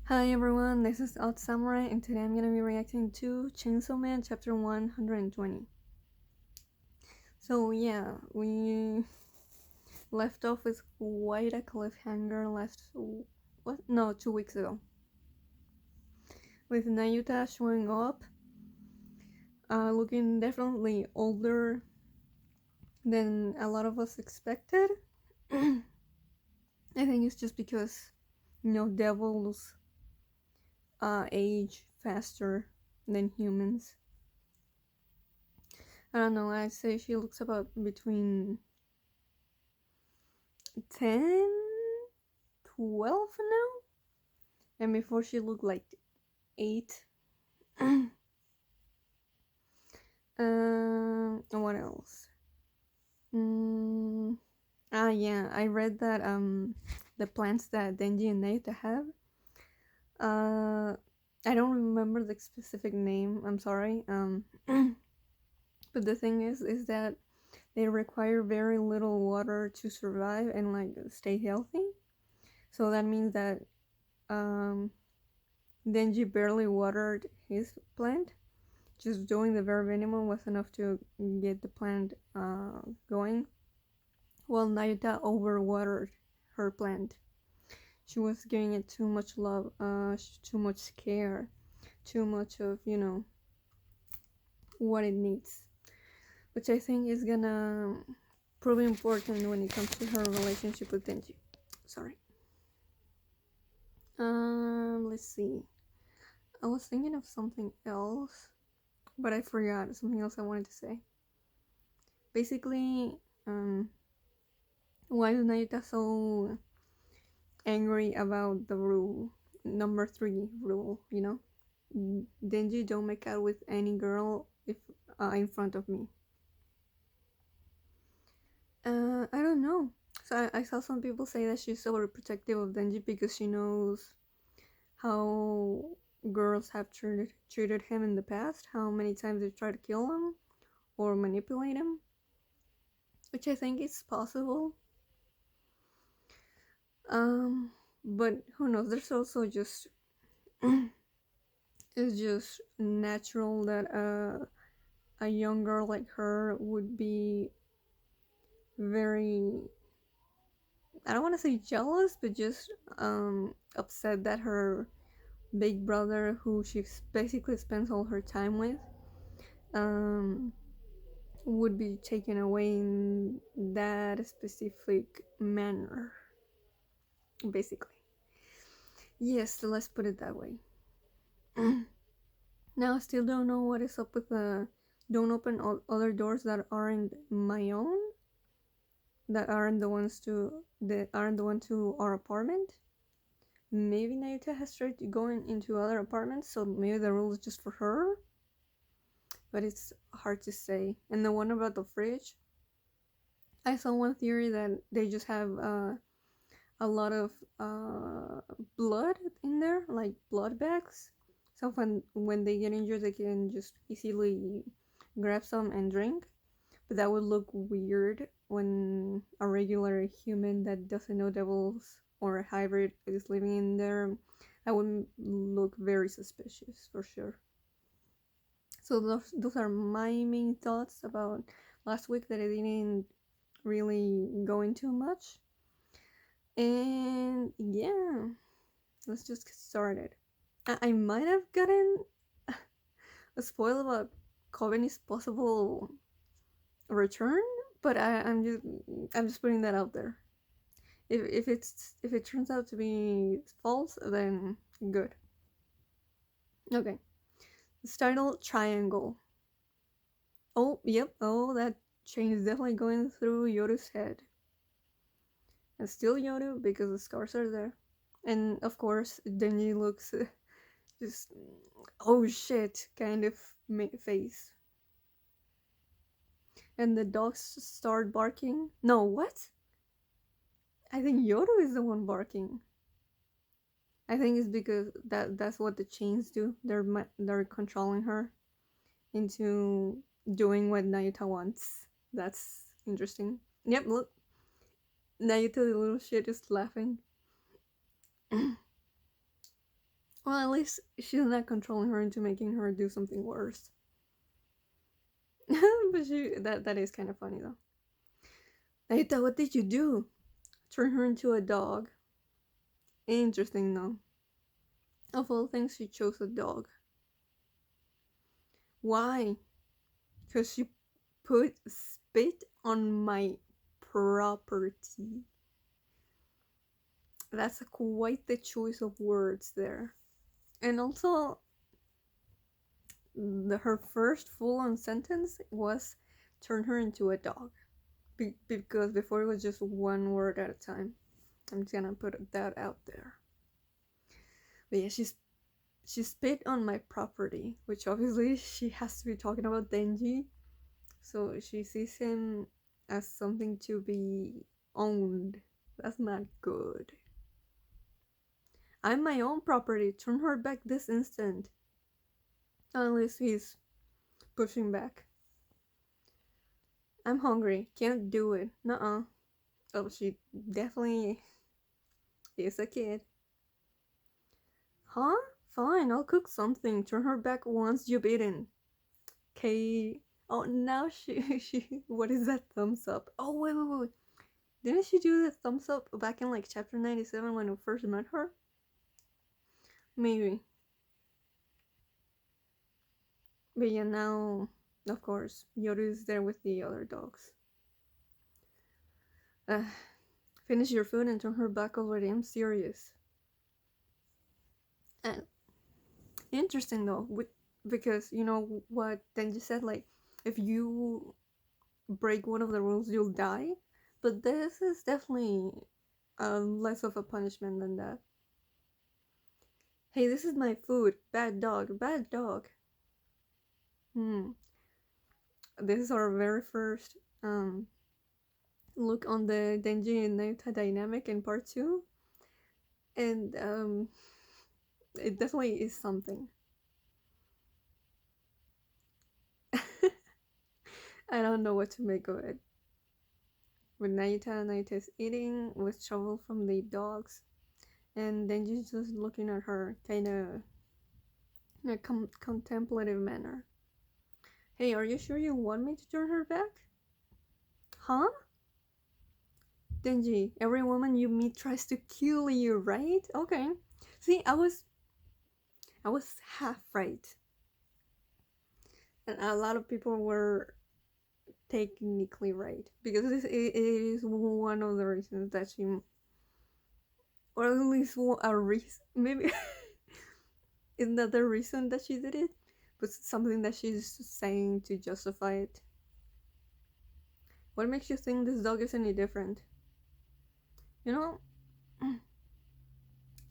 Hi everyone, this is Odd Samurai, and today I'm gonna be reacting to Chainsaw Man Chapter 120. So yeah, we left off with quite a cliffhanger last what? No, 2 weeks ago, with Nayuta showing up, looking definitely older than a lot of us expected. I think it's just because devils age faster than humans. I don't know, I'd say she looks about between 10, 12 now, and before she looked like 8. What else? mm, yeah, I read that the plants that Denji and Nayuta have, uh I don't remember the specific name, I'm sorry. But the thing is that they require very little water to survive and like stay healthy. So that means that um Denji barely watered his plant. Just doing the bare minimum was enough to get the plant going, while Nayuta overwatered her plant. She was giving it too much love, too much care, too much of, what it needs. Which I think is gonna prove important when it comes to her relationship with Denji. Sorry. Let's see. I was thinking of something else, but I forgot something else I wanted to say. Basically, why is Nayuta so angry about the rule, number 3 rule? Denji don't make out with any girl if in front of me. I don't know. So I saw some people say that she's overprotective of Denji because she knows how girls have treated him in the past, how many times they tried to kill him or manipulate him, which I think is possible. But who knows? There's also just it's just natural that a young girl like her would be very, I don't want to say jealous, but just upset that her big brother, who she basically spends all her time with, um, would be taken away in that specific manner, basically. Yes, let's put it that way. Now, I still don't know what is up with the don't open other doors that aren't my own, that aren't the one to our apartment. Maybe Nayuta has tried going into other apartments, so maybe the rule is just for her. But it's hard to say. And the one about the fridge, I saw one theory that they just have a lot of blood in there, like blood bags. So when they get injured, they can just easily grab some and drink. But that would look weird when a regular human that doesn't know devils or a hybrid is living in there. That would look very suspicious for sure. So those are my main thoughts about last week that I didn't really go into much. And yeah, let's just get started. I might have gotten a spoil about Coveney's possible return, but I'm just putting that out there. If it turns out to be false, then good. Okay. It's titled Triangle. Oh, yep. Oh, that chain is definitely going through Yoru's head. And still Yoru because the scars are there. And of course, Denji looks just, oh shit, kind of face. And the dogs start barking. No, what? I think Yoru is the one barking. I think it's because that's what the chains do. They're controlling her into doing what Nayuta wants. That's interesting. Yep, look, Nayuta the little shit is laughing. Well, at least she's not controlling her into making her do something worse. But that is kind of funny though. Nayuta, what did you do? Turn her into a dog. Interesting though. Of all things, she chose a dog. Why? Because she put spit on my property. That's quite the choice of words there. And also, her first full-on sentence was turn her into a dog. Because before it was just one word at a time. I'm just gonna put that out there. But yeah, she spit on my property, which obviously she has to be talking about Denji. So she sees him as something to be owned. That's not good. I'm my own property. Turn her back this instant. Unless he's pushing back. I'm hungry. Can't do it. Nuh-uh. Oh, she definitely is a kid. Huh? Fine, I'll cook something. Turn her back once you've eaten. Okay. Oh, now she. What is that thumbs up? Oh, wait. Didn't she do the thumbs up back in like chapter 97 when we first met her? Maybe. But yeah, now, of course, Yoru is there with the other dogs. Finish your food and turn her back already. I'm serious. And interesting though, because you know what Denji said, like, if you break one of the rules, you'll die. But this is definitely less of a punishment than that. Hey, this is my food. Bad dog. Bad dog. This is our very first look on the Denji and Nayuta dynamic in part 2. And it definitely is something. I don't know what to make of it. With Nayuta is eating with trouble from the dogs. And Denji's just looking at her, kind of in a contemplative manner. Hey, are you sure you want me to turn her back? Huh? Denji, every woman you meet tries to kill you, right? Okay. See, I was half right. And a lot of people were technically right. Because it is one of the reasons that she... Or at least a reason. Maybe... Isn't that the reason that she did it? But something that she's saying to justify it. What makes you think this dog is any different? You know,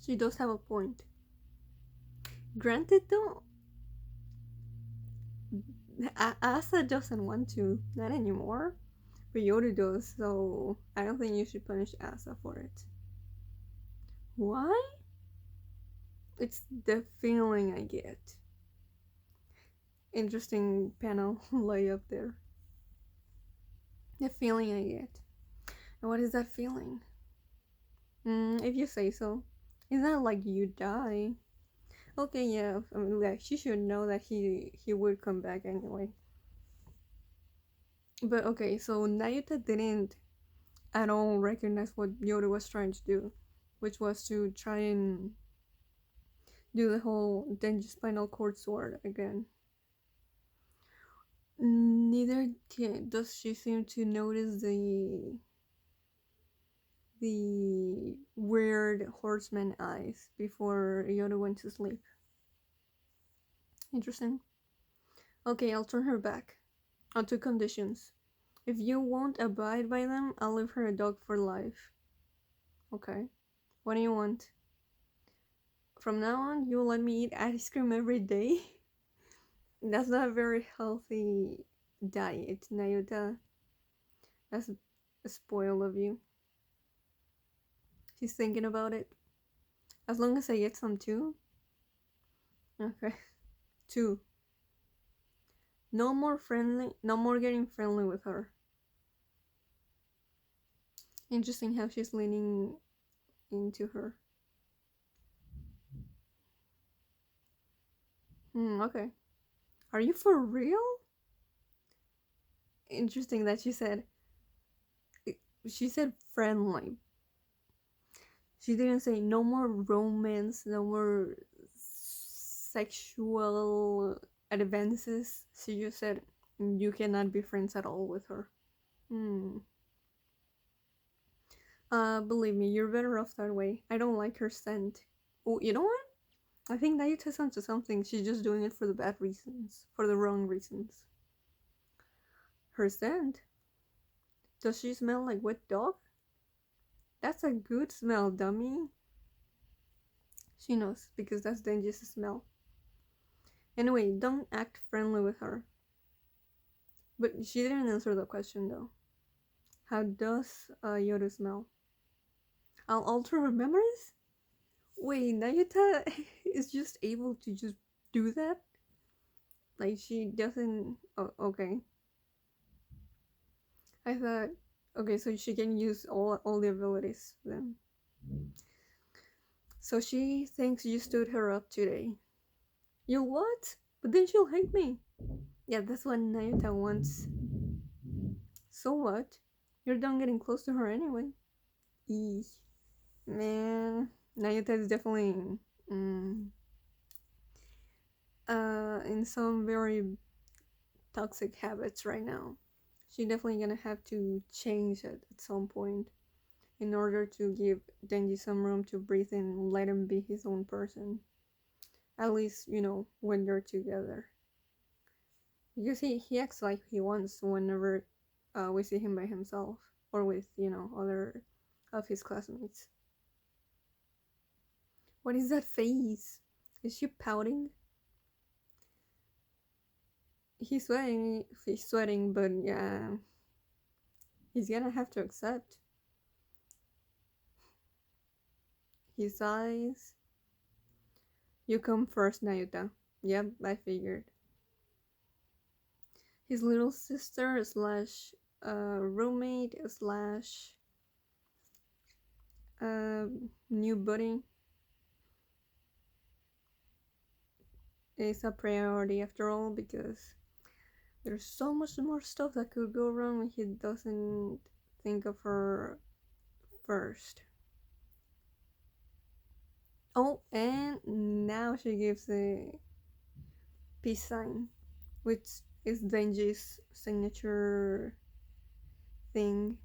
she does have a point. Granted though, Asa doesn't want to, not anymore. But Yoru does, so I don't think you should punish Asa for it. Why? It's the feeling I get. Interesting panel layup there. The feeling I get. And what is that feeling? If you say so. It's not like you die. Okay, yeah, I mean, like, she should know that he would come back anyway. But okay, so Nayuta didn't at all recognize what Yoda was trying to do, which was to try and do the whole Denji spinal cord sword again. Neither does she seem to notice the weird horseman eyes before Yoda went to sleep. Interesting. Okay, I'll turn her back. On two conditions. If you won't abide by them, I'll leave her a dog for life. Okay. What do you want? From now on, you'll let me eat ice cream every day? That's not a very healthy diet, Nayuta. That's a spoil of you. She's thinking about it. As long as I get some too. Okay. 2. No more getting friendly with her. Interesting how she's leaning into her. Okay. Are you for real? Interesting that she said friendly. She didn't say no more romance, no more sexual advances. She just said you cannot be friends at all with her. Hmm. Believe me, you're better off that way. I don't like her scent. Oh, you know what? I think Nayuta's onto something. She's just doing it for the bad reasons, for the wrong reasons. Her scent? Does she smell like wet dog? That's a good smell, dummy. She knows, because that's Denji's smell. Anyway, don't act friendly with her. But she didn't answer the question though. How does Yoru smell? I'll alter her memories? Wait, Nayuta is just able to just do that? Like she doesn't. Oh, okay. I thought. Okay, so she can use all the abilities then. So she thinks you stood her up today. You what? But then she'll hate me. Yeah, that's what Nayuta wants. So what? You're done getting close to her anyway. Eee. Man, Nayuta is definitely mm, in some very toxic habits right now. She's definitely gonna have to change it at some point in order to give Denji some room to breathe and let him be his own person. At least, when they're together. Because he acts like he wants whenever we see him by himself or with, other of his classmates. What is that face? Is she pouting? He's sweating, but yeah, he's gonna have to accept his eyes. You come first, Nayuta. Yep, I figured. His little sister slash roommate slash new buddy is a priority after all, because there's so much more stuff that could go wrong when he doesn't think of her first. Oh, and now she gives the peace sign, which is Denji's signature thing.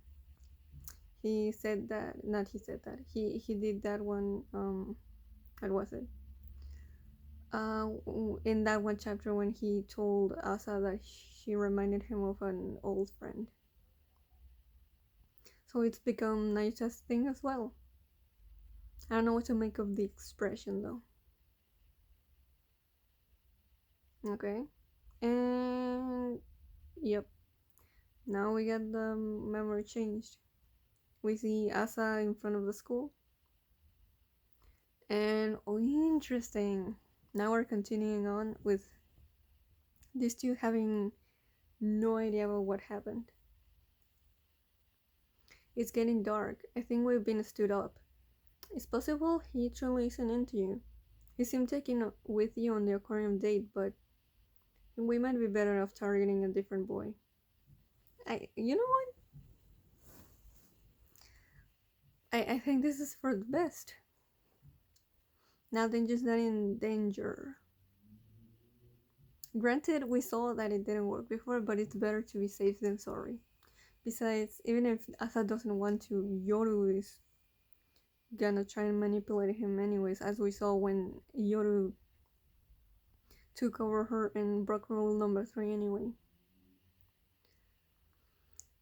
He said that, not he said that, he did that one, what was it? In that one chapter when he told Asa that she reminded him of an old friend. So it's become Naita's thing as well. I don't know what to make of the expression though. Okay. And yep. Now we got the memory changed. We see Asa in front of the school. And oh, interesting. Now we're continuing on with these two having no idea about what happened. It's getting dark. I think we've been stood up. It's possible he truly isn't into you. He seemed taken with you on the aquarium date, but we might be better off targeting a different boy. You know what? I think this is for the best. Now Denji's not in danger. Granted, we saw that it didn't work before, but it's better to be safe than sorry. Besides, even if Asa doesn't want to, Yoru is gonna try and manipulate him anyways, as we saw when Yoru took over her and broke rule number 3 anyway.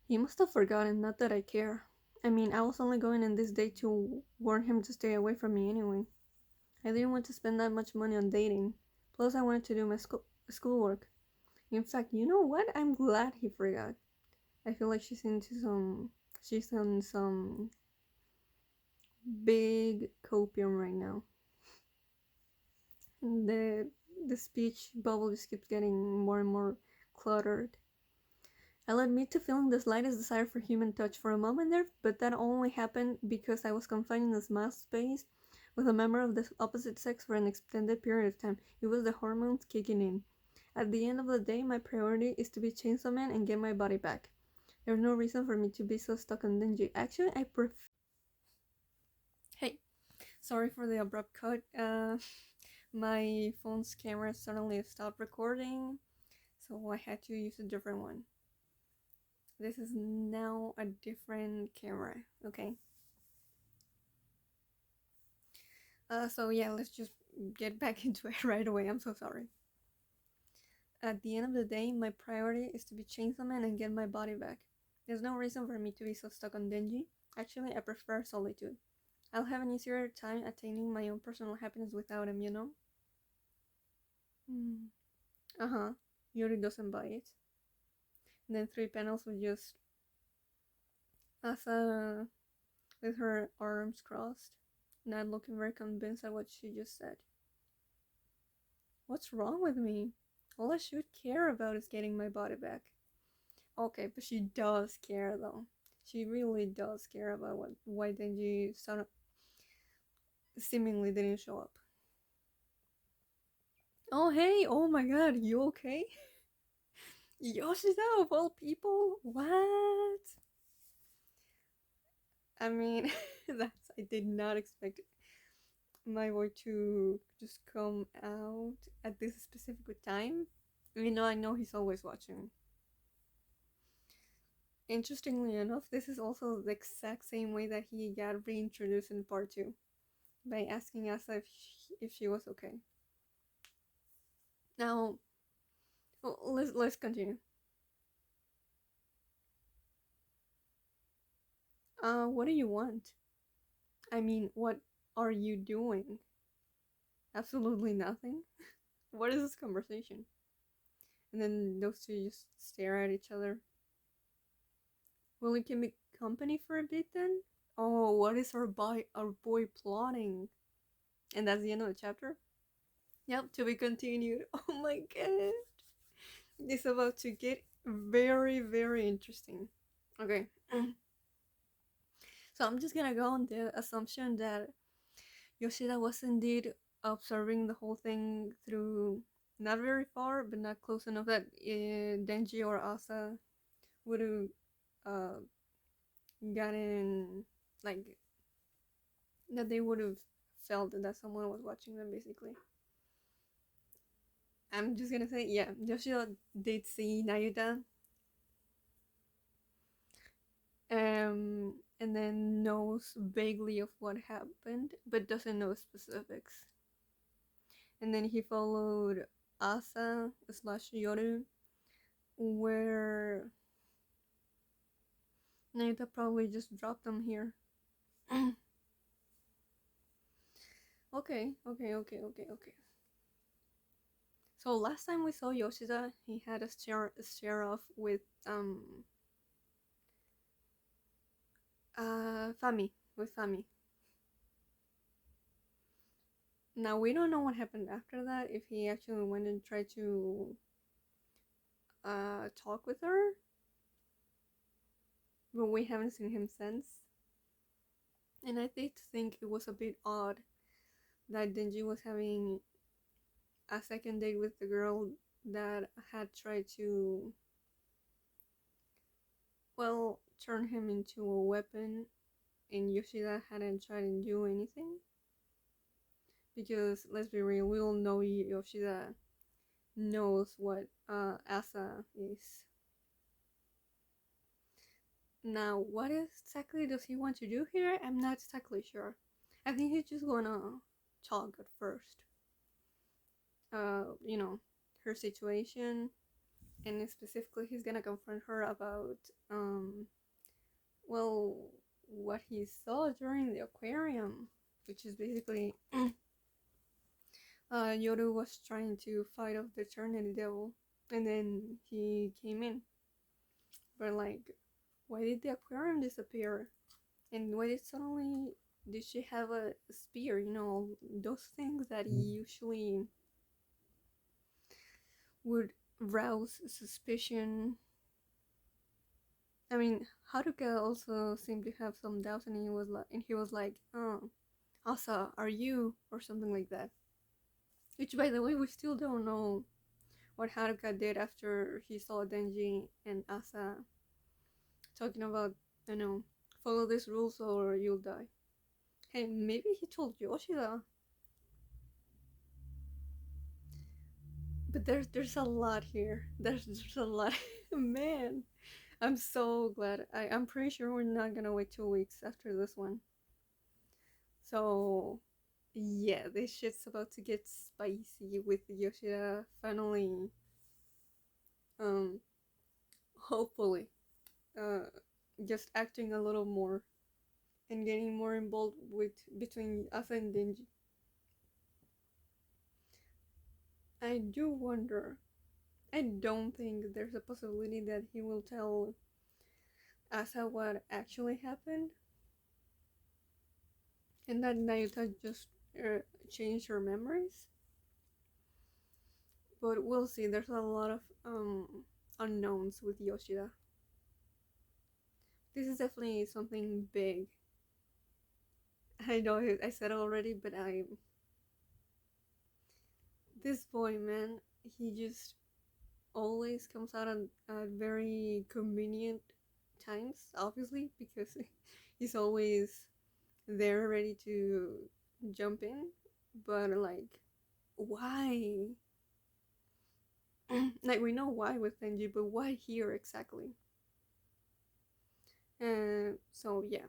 He must have forgotten, not that I care. I mean, I was only going on this date to warn him to stay away from me anyway. I didn't want to spend that much money on dating. Plus, I wanted to do my schoolwork. In fact, you know what? I'm glad he forgot. I feel like she's on some big copium right now. The the speech bubble just keeps getting more and more cluttered. I'll admit to feeling the slightest desire for human touch for a moment there, but that only happened because I was confined in a small space with a member of the opposite sex for an extended period of time. It was the hormones kicking in. At the end of the day, my priority is to be Chainsaw Man and get my body back. There's no reason for me to be so stuck on Denji. Actually, I prefer. Hey, sorry for the abrupt cut. My phone's camera suddenly stopped recording, so I had to use a different one. This is now a different camera, okay? So yeah, let's just get back into it right away. I'm so sorry. At the end of the day, my priority is to be Chainsaw Man and get my body back. There's no reason for me to be so stuck on Denji. Actually, I prefer solitude. I'll have an easier time attaining my own personal happiness without him, you know? Mm. Uh-huh. Yuri doesn't buy it. And then 3 panels with just Asa with her arms crossed, not looking very convinced at what she just said. What's wrong with me? All I should care about is getting my body back. Okay, but she does care though. She really does care about why Denji seemingly didn't show up. Oh hey, oh my god, you okay? Yoshida of all people? What? I mean, I did not expect my boy to just come out at this specific time. You know, I know he's always watching. Interestingly enough, this is also the exact same way that he got reintroduced in part 2 by asking us if she was okay. Now, let's continue. What do you want? I mean, what are you doing? Absolutely nothing. What is this conversation? And then those two just stare at each other. Well, we can make company for a bit then? Oh, what is our boy plotting? And that's the end of the chapter? Yep, to be continued. Oh my god. It's about to get very, very interesting. Okay. So I'm just gonna go on the assumption that Yoshida was indeed observing the whole thing through not very far, but not close enough that Denji or Asa would have uh, gotten, like, that they would have felt that someone was watching them, basically. I'm just gonna say, yeah, Yoshida did see Nayuta, and then knows vaguely of what happened, but doesn't know specifics. And then he followed Asa slash Yoru, where Nayuta probably just dropped them here. Okay. So last time we saw Yoshida, he had a stare off with Fami. Now we don't know what happened after that. If he actually went and tried to talk with her, but we haven't seen him since. And I did think it was a bit odd that Denji was having a second date with the girl that had tried to, well, turn him into a weapon, and Yoshida hadn't tried to do anything. Because let's be real, we all know Yoshida knows what Asa is. Now, what exactly does he want to do here? I'm not exactly sure. I think he's just gonna talk at first. You know, her situation, and specifically, he's gonna confront her about, well, what he saw during the aquarium, which is basically, Yoru was trying to fight off the Eternity Devil, and then he came in. But like, why did the aquarium disappear? And why did she have a spear? You know, those things that usually would rouse suspicion. I mean, Haruka also seemed to have some doubts, and he was like, oh. Asa, are you? Or something like that. Which, by the way, we still don't know what Haruka did after he saw Denji and Asa talking about, you know, follow these rules or you'll die. Hey, maybe he told Yoshida. But there's a lot here. There's a lot. Man, I'm so glad. I'm pretty sure we're not gonna wait 2 weeks after this one. So yeah, this shit's about to get spicy with Yoshida finally, um, hopefully, uh, just acting a little more and getting more involved with between Asa and Denji. I do wonder. I don't think there's a possibility that he will tell Asa what actually happened, and that Nayuta just changed her memories. But we'll see. There's a lot of unknowns with Yoshida. This is definitely something big. I know I said it already, but I this boy, man, he just always comes out at very convenient times, obviously, because he's always there ready to jump in. But like, why? Like, we know why with Denji, but why here exactly? So yeah.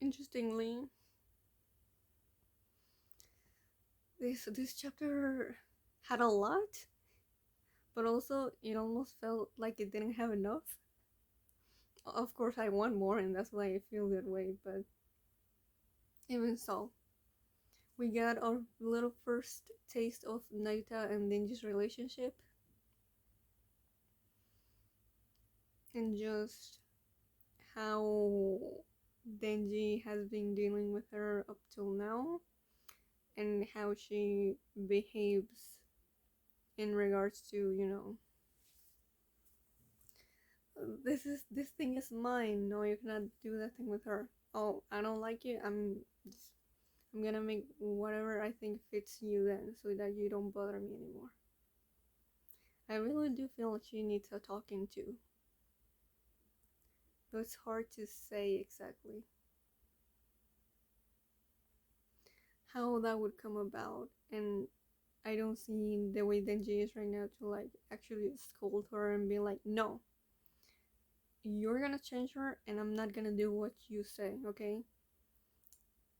Interestingly, this chapter had a lot, but also it almost felt like it didn't have enough. Of course, I want more, and that's why I feel that way. But even so, we got our little first taste of Naita and Denji's relationship, and just how Denji has been dealing with her up till now, and how she behaves in regards to, this thing is mine. No, you cannot do that thing with her. Oh, I don't like it. I'm gonna make whatever I think fits you then, so that you don't bother me anymore. I really do feel like she needs a talking to, but it's hard to say exactly how that would come about. And I don't see the way Denji is right now to like actually scold her and be like, no, you're gonna change her, and I'm not gonna do what you say, okay?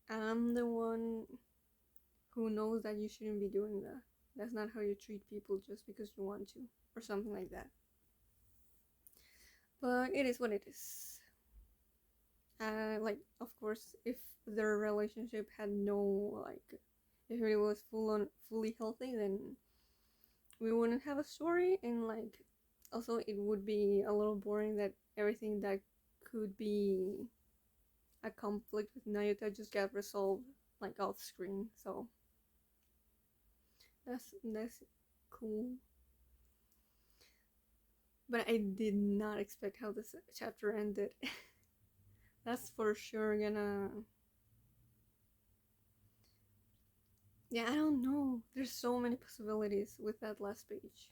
I'm the one who knows that you shouldn't be doing that. That's not how you treat people just because you want to, or something like that. But it is what it is. Like, of course, if their relationship had no, like, if it was fully healthy, then we wouldn't have a story, and like, also it would be a little boring that everything that could be a conflict with Nayuta just got resolved like off screen. So that's cool. But I did not expect how this chapter ended. That's for sure gonna. Yeah, I don't know. There's so many possibilities with that last page.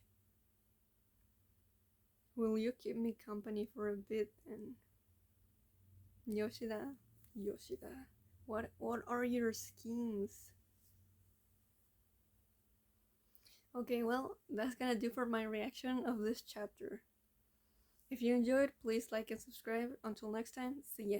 Will you keep me company for a bit and Yoshida? Yoshida. What are your schemes? Okay, well, that's gonna do for my reaction of this chapter. If you enjoyed, please like and subscribe. Until next time, see ya.